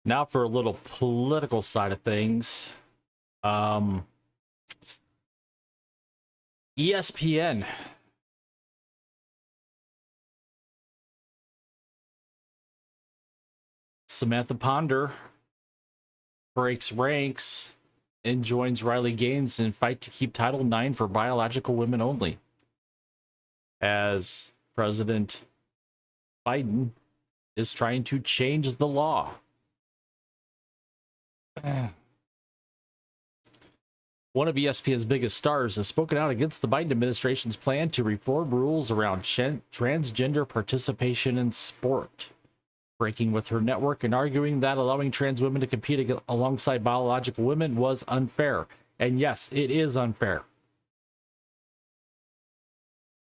Now for a little political side of things. ESPN. Samantha Ponder breaks ranks and joins Riley Gaines in fight to keep Title IX for biological women only. As President Biden is trying to change the law. One of ESPN's biggest stars has spoken out against the Biden administration's plan to reform rules around transgender participation in sport, breaking with her network and arguing that allowing trans women to compete alongside biological women was unfair. And yes, it is unfair.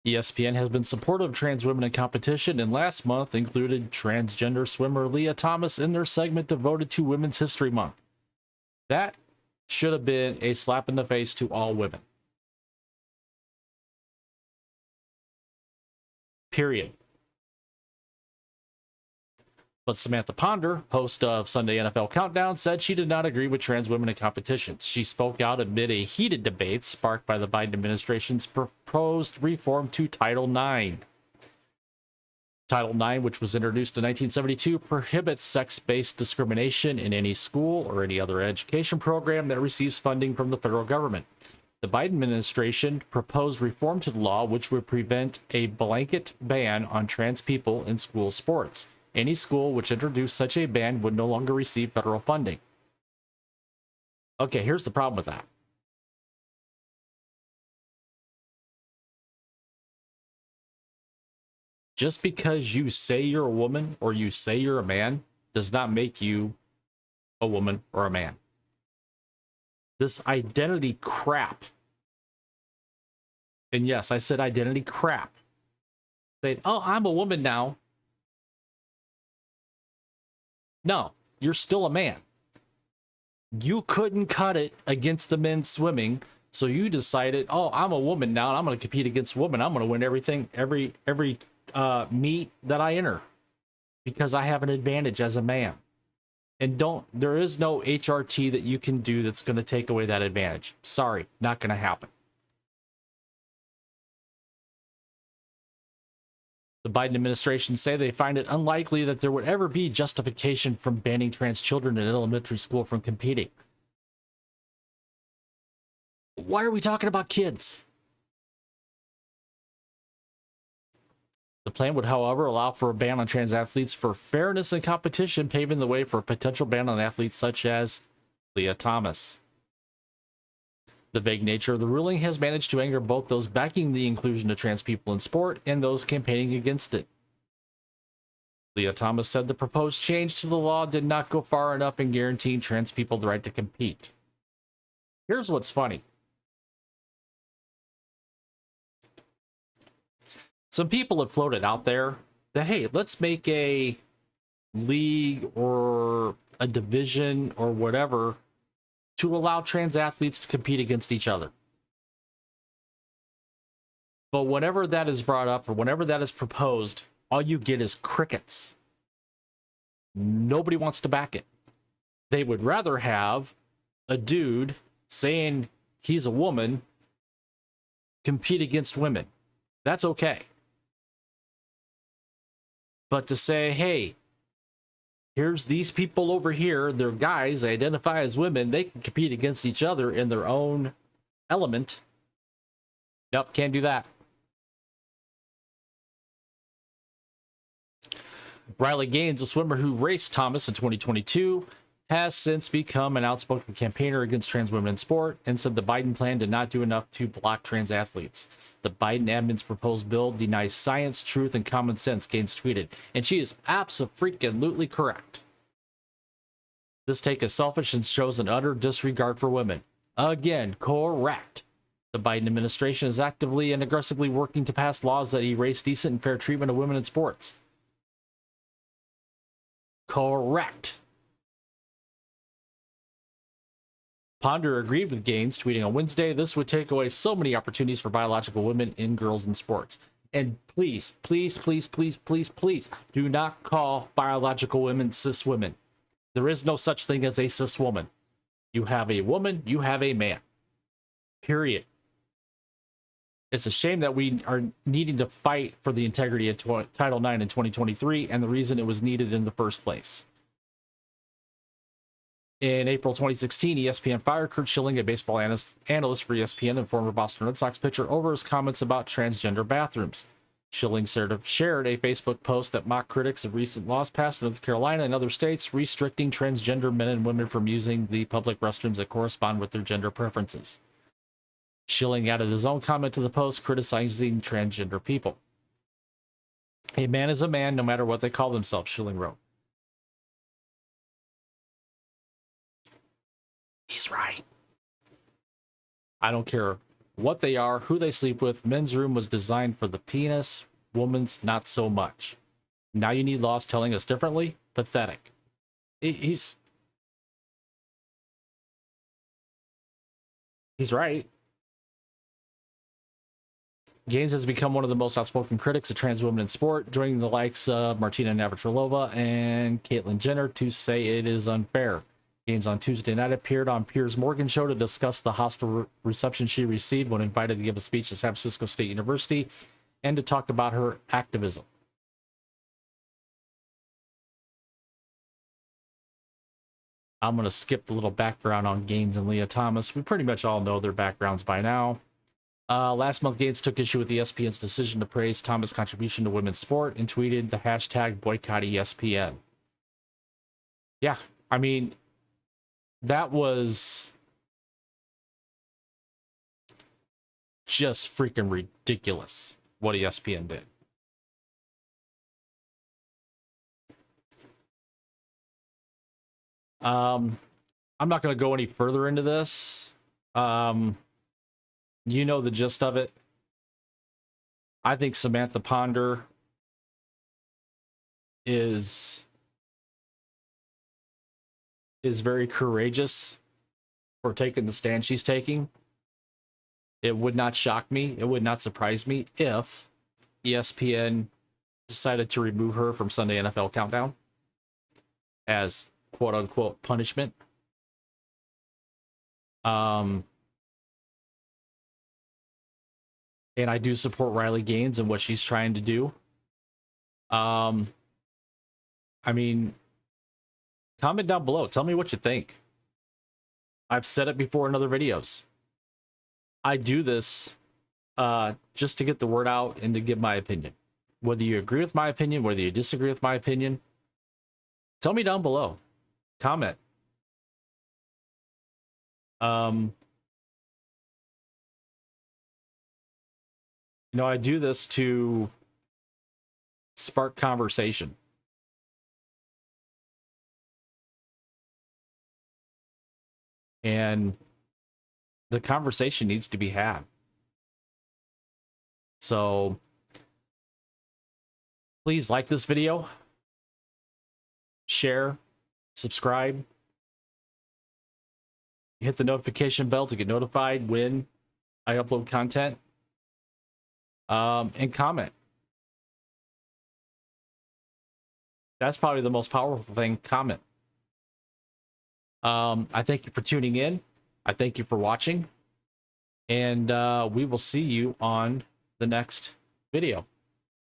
ESPN has been supportive of trans women in competition, and last month included transgender swimmer Leah Thomas in their segment devoted to Women's History Month. That should have been a slap in the face to all women. Period. But Samantha Ponder, host of Sunday NFL Countdown, said she did not agree with trans women in competitions. She spoke out amid a heated debate sparked by the Biden administration's proposed reform to Title IX. Title IX, which was introduced in 1972, prohibits sex-based discrimination in any school or any other education program that receives funding from the federal government. The Biden administration proposed reform to the law which would prevent a blanket ban on trans people in school sports. Any school which introduced such a ban would no longer receive federal funding. Okay, here's the problem with that. Just because you say you're a woman or you say you're a man does not make you a woman or a man. This identity crap. And yes, I said identity crap. Saying, oh, I'm a woman now. No, you're still a man. You couldn't cut it against the men swimming, so you decided, oh, I'm a woman now, and I'm going to compete against women. I'm going to win everything, every meet that I enter, because I have an advantage as a man. And there is no HRT that you can do that's going to take away that advantage. Sorry, not going to happen. The Biden administration say they find it unlikely that there would ever be justification from banning trans children in elementary school from competing. Why are we talking about kids? The plan would, however, allow for a ban on trans athletes for fairness in competition, paving the way for a potential ban on athletes such as Leah Thomas. The vague nature of the ruling has managed to anger both those backing the inclusion of trans people in sport and those campaigning against it. Leah Thomas said the proposed change to the law did not go far enough in guaranteeing trans people the right to compete. Here's what's funny. Some people have floated out there that, hey, let's make a league or a division or whatever to allow trans athletes to compete against each other. But whenever that is brought up or whenever that is proposed, all you get is crickets. Nobody wants to back it. They would rather have a dude saying he's a woman compete against women. That's okay. But to say, hey, here's these people over here, they're guys, they identify as women, they can compete against each other in their own element. Nope, can't do that. Riley Gaines, a swimmer who raced Thomas in 2022, has since become an outspoken campaigner against trans women in sport and said the Biden plan did not do enough to block trans athletes. The Biden admin's proposed bill denies science, truth, and common sense, Gaines tweeted, and she is abso-freaking-lutely correct. This take is selfish and shows an utter disregard for women. Again, correct. The Biden administration is actively and aggressively working to pass laws that erase decent and fair treatment of women in sports. Correct. Ponder agreed with Gaines, tweeting on Wednesday, this would take away so many opportunities for biological women and girls in sports. And please, please, please, please, please, please, do not call biological women cis women. There is no such thing as a cis woman. You have a woman, you have a man. Period. It's a shame that we are needing to fight for the integrity of Title IX in 2023 and the reason it was needed in the first place. In April 2016, ESPN fired Curt Schilling, a baseball analyst for ESPN and former Boston Red Sox pitcher, over his comments about transgender bathrooms. Schilling shared a Facebook post that mocked critics of recent laws passed in North Carolina and other states restricting transgender men and women from using the public restrooms that correspond with their gender preferences. Schilling added his own comment to the post criticizing transgender people. A man is a man no matter what they call themselves, Schilling wrote. He's right. I don't care what they are, who they sleep with. Men's room was designed for the penis, woman's not so much. Now you need laws telling us differently? Pathetic. He's right. Gaines has become one of the most outspoken critics of trans women in sport, joining the likes of Martina Navratilova and Caitlyn Jenner to say it is unfair. Gaines on Tuesday night appeared on Piers Morgan show to discuss the hostile reception she received when invited to give a speech at San Francisco State University and to talk about her activism. I'm going to skip the little background on Gaines and Leah Thomas. We pretty much all know their backgrounds by now. Last month, Gaines took issue with ESPN's decision to praise Thomas' contribution to women's sport and tweeted the hashtag boycott ESPN. Yeah, I mean, that was just freaking ridiculous what ESPN did. I'm not going to go any further into this. You know the gist of it. I think Samantha Ponder is very courageous for taking the stand she's taking. It would not shock me. It would not surprise me if ESPN decided to remove her from Sunday NFL Countdown as quote unquote punishment. And I do support Riley Gaines and what she's trying to do. I mean, comment down below. Tell me what you think. I've said it before in other videos. I do this just to get the word out and to give my opinion. Whether you agree with my opinion, whether you disagree with my opinion, tell me down below. Comment. You know, I do this to spark conversation. And the conversation needs to be had. So please like this video, share, subscribe, hit the notification bell to get notified when I upload content, and comment. That's probably the most powerful thing. Comment. I thank you for tuning in. I thank you for watching. And we will see you on the next video.